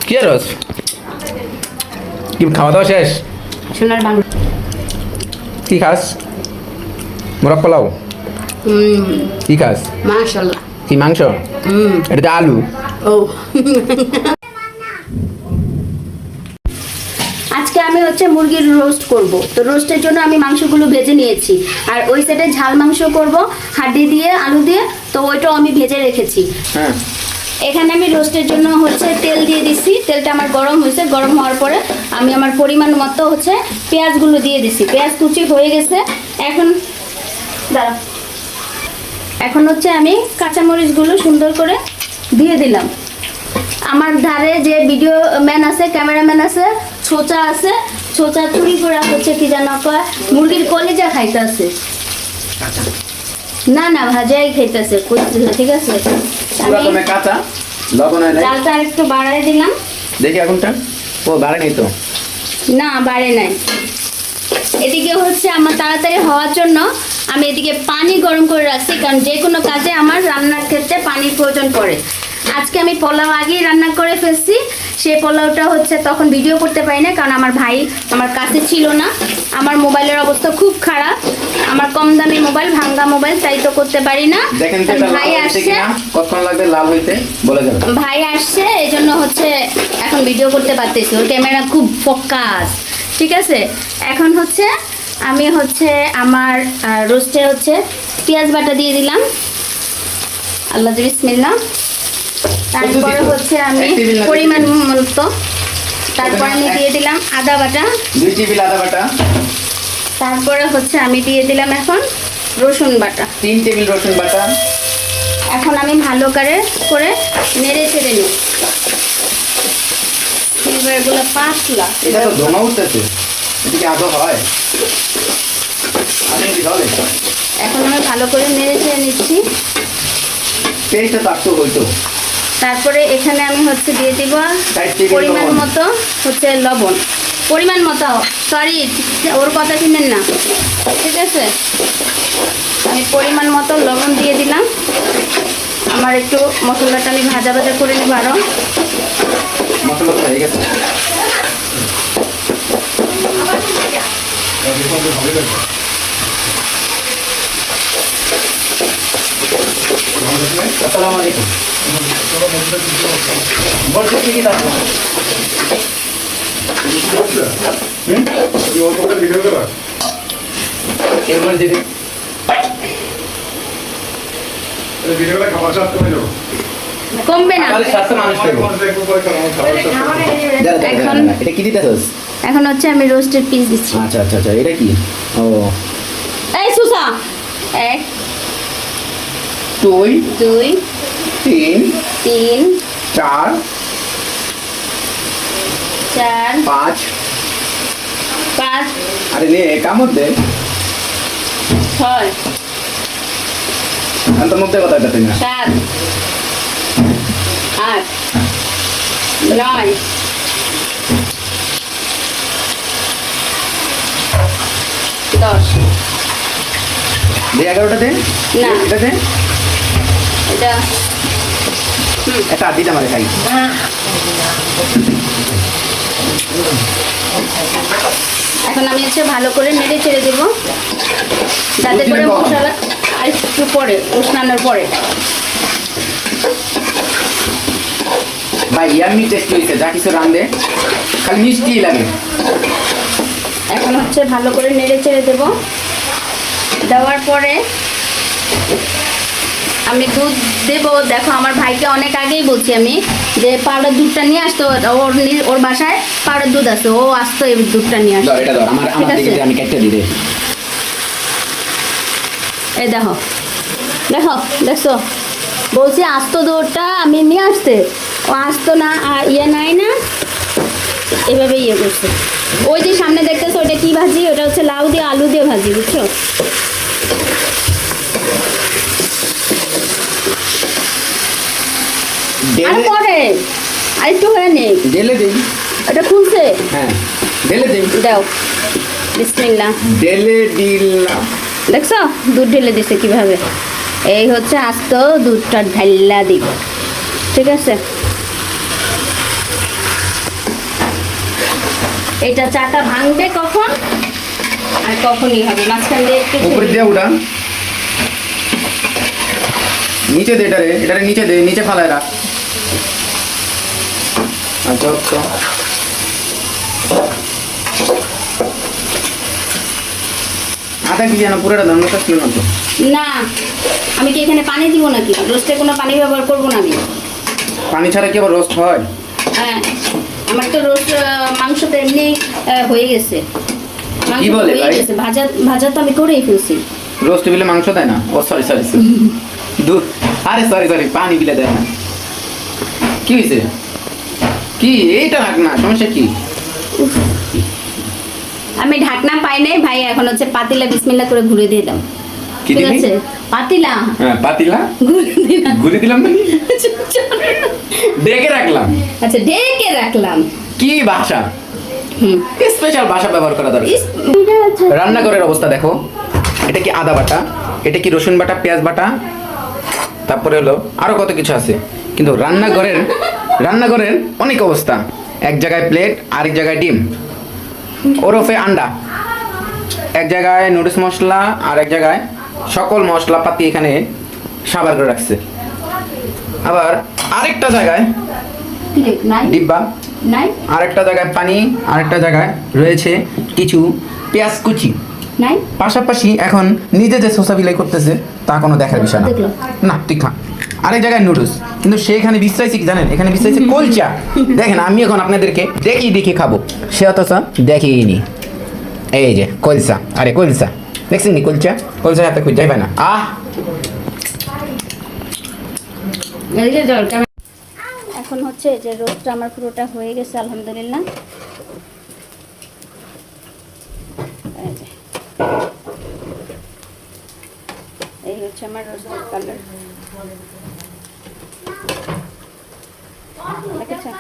কি রস কি খাওয়া দাওয়া শেষ? সোনার বাংলা কি খাস? মোরগ পোলাও? কি খাস? মাশাআল্লাহ। কি মাংস? এটা আলু। ও আজকে আমি হচ্ছে মুরগির রোস্ট করব। তো রোস্টের জন্য আমি মাংসগুলো ভেজে নিয়েছি, আর ওই সাইডে ঝাল মাংস করব হাড্ডি দিয়ে আলু দিয়ে, তো ওইটাও আমি ভেজে রেখেছি। হ্যাঁ, এখানে আমি রোস্টের জন্য হচ্ছে তেল দিয়ে দিচ্ছি। তেলটা আমার গরম হয়েছে, গরম হওয়ার পরে আমি আমার পরিমাণ মতো হচ্ছে পেঁয়াজগুলো দিয়ে দিচ্ছি। পেঁয়াজ কুচি হয়ে গেছে। এখন দাঁড়া, এখন হচ্ছে আমি কাঁচামরিচগুলো সুন্দর করে দিয়ে দিলাম। আমার ধারে যে ভিডিও ম্যান আছে, ক্যামেরাম্যান আছে, ছোচা আছে, ছোচা চুরি করে হচ্ছে কি জানো কয় মুরগির কলিজা খাইতেছে। না না, ভাজাই খাইতেছে, ঠিক আছে। আমি কাঁচা লবণ চালটা একটু বাড়াই দিলাম। দেখি এখনটা ও বাড়ে নেই তো? না, বাড়ে নাই। এদিকে হচ্ছে আমার তাড়াতাড়ি হওয়ার জন্য আমি এদিকে পানি গরম করে রাখছি, কারণ যে কোনো কাজে আমার রান্নার ক্ষেত্রে পানির প্রয়োজন পড়ে। আজকে আমি পোলাও আগেই রান্না করে ফেলছি। সেই পোলাওটা হচ্ছে তখন ভিডিও করতে পারি না, কারণ আমার ভাই আমার কাছে ছিল না। আমার মোবাইলের অবস্থা খুব খারাপ, আমার কম দামি মোবাইল, ভাঙ্গা মোবাইল, তাই তো করতে পারি না। ভাই আসছে, কতক্ষণ লাগবে লাল হইতে বলে যাবে। ভাই আসছে, এই জন্য হচ্ছে এখন ভিডিও করতে পারতেছি। ওর ক্যামেরা খুব ফোকাস, ঠিক আছে। এখন হচ্ছে আমি হচ্ছে আমার রোস্টে হচ্ছে পেঁয়াজ বাটা দিয়ে দিলাম। আল্লাহ বিসমিল্লাহ। তারপরে হচ্ছে আমি পরিমাণ মতো, তারপর আমি দিয়ে দিলাম আদা বাটা, 2 টেবিল আদা বাটা। তারপরে হচ্ছে আমি দিয়ে দিলাম এখন রসুন বাটা, 3 টেবিল রসুন বাটা। এখন আমি ভালো করে নেড়ে চেড়ে নিই। এগুলো পাতলা, এটা তো ধোঁয়া উঠতেছে, এটা কি আদৌ হয়? আরে কি হবে? এখন আমি ভালো করে নেড়ে চেড়ে নিচ্ছি। পেস্টটা তাকতো হইতো। তারপরে এখানে আমি হচ্ছে দিয়ে দিব পরিমাণ মতো হচ্ছে লবণ, পরিমাণ মতো, সরি ওর কথা শুনেন না, ঠিক আছে। আমি পরিমাণ মতো লবণ দিয়ে দিলাম। আমার একটু মশলাটা আমি ভাজা ভাজা করে নিব আরও। মশলা হয়ে গেছে। আসসালামু আলাইকুম। বলতে কি দাও? এরপর দিদি কমবে না। এটা কি দিতেছস? এখন হচ্ছে আমি রোস্টেড পিস দিচ্ছি। আচ্ছা আচ্ছা আচ্ছা, এটা কি? ও এই সুসা, 1 2 2 3 3 4 4 5 5 আরে নে কামড় দে। 6 अंत मध्य कथा कहते हैं 7 8 9 10 दे 11টা দে না এটা দে এটা এটা আদিটা মারে খাই। এখন আমি হচ্ছে ভালো করে নেড়ে ছেড়ে দেবো, যাতে করে মশলা আর একটু পরে উষ্ণানোর পরে। ভাই ইয়ামি টেস্ট হইছে, যা কিছু রাঁধে খালি মিষ্টি লাগে। এখন হচ্ছে ভালো করে নেড়ে ছেড়ে দেবো। দেওয়ার পরে আমি দুধ দেবো। দেখো আমার ভাইকে অনেক আগেই বলছি আমি যে পাউডার দুধটা নিয়ে আসতো, ওর বাসায় পাউডার দুধ আছে, ও আসতো এই দুধটা নিয়ে আসতো। এটা ধর আমার দিকে আমি কেটে দিই রে। এই দেখো দেখো দেখছো, বলছি আসতো দুধটা আমি নিয়ে আসতে, ও আসতো না, আর ইয়ে নাই না, এভাবে ইয়ে করছে। ওই যে সামনে দেখতেছো ওটা কি ভাজি? ওটা হচ্ছে লাউ দিয়ে আলু দিয়ে ভাজি, বুঝছো? আর পরে আরেকটু হয়ে নেই, ঢেলে দেই। এটা খুলছে, হ্যাঁ ঢেলে দেই। দাও বিসমিল্লাহ। ঢেলে দিলাম। দেখছো দুধ ঢেলে দিছে কিভাবে? এই হচ্ছে আস্ত দুধটা ঢাল্লা দিব, ঠিক আছে। এটা চাকা ভাঙবে কখন আর কখনই হবে, মাঝখান দিয়ে একটু উপরে দিয়ে উঠা, নিচে দে, এটারে নিচে দে, নিচে ফালায় রাখ। আচ্ছা তো আধা কেজি না পুরোটা দাম না ছিল না তো। না, আমি কি এখানে পানি দিব নাকি? রোস্টে কোনো পানি ব্যবহার করবো না আমি। পানি ছাড়া কি আবার রোস্ট হয়? হ্যাঁ, আমার তো রোস্ট মাংস তো এমনি হয়ে গেছে, মাংস কি বলে হয়ে ভাই? গেছে, ভাজা ভাজা তো আমি করেই ফেলছি। রোস্ট বিলে মাংস দেয় না? ও সরি সরি দুধ, আরে সরি পানি বিলে দেয় না। কি হয়েছে? কি এইটা রাখ না, সমস্যা কি? আমি ঢাকনা পাই নাই ভাই, এখন হচ্ছে পাতিলা বিসমিল্লাহ করে ঘুরে দিয়ে দাও। কি ঠিক দিবি? আছে, পাতিলা হ্যাঁ পাতিলা ঘুরে দিলাম। ঘুরে দিলাম নাকি? ডেকে রাখলাম। আচ্ছা, ঢেকে রাখলাম। কি ভাষা, হুম। স্পেশাল ভাষা ব্যবহার করা দরকার। ইস, রান্নাঘরের অবস্থা দেখো, এটা কি আদা বাটা, এটা কি রসুন বাটা, পেঁয়াজ বাটা, তারপরে হলো আরো কত কিছু আছে। কিন্তু রান্নাঘরের অনেক অবস্থা। এক জায়গায় প্লেট, আরেক জায়গায় ডিম ওরফে আন্ডা, এক জায়গায় নুডলস মশলা, আর এক জায়গায় সকল মশলাপাতি এখানে সাবার করে রাখছে। আবার আরেকটা জায়গায় প্লেট নাই, ডিব্বা, নাই, আরেকটা জায়গায় পানি, আরেকটা জায়গায় রয়েছে কিছু পেঁয়াজ কুচি। নাই। পাশাপাশি এখন নিজে যে সোসা বিলাই করতেছে তা কোনো দেখার বিষয় না। দেখলাম। না ঠিক না, আরেক জায়গায় নুডলস, কিন্তু সেখানে বিশ্রাইছি কি জানেন? এখানে বিশ্রাইছে কলচা। দেখেন আমি এখন আপনাদেরকে দেখি খাবো, সে অথচ দেখিনি। এই যে কলসা, আরে কলসা দেখছেন নি? কলসা হাতে খুঁজ যাইবে না। এই যে জল। এখন হচ্ছে যে রোস্টটা আমার পুরোটা হয়ে গেছে আলহামদুলিল্লাহ। এই যে, এই হচ্ছে আমার রোস্টের কালার। দেখেছেন?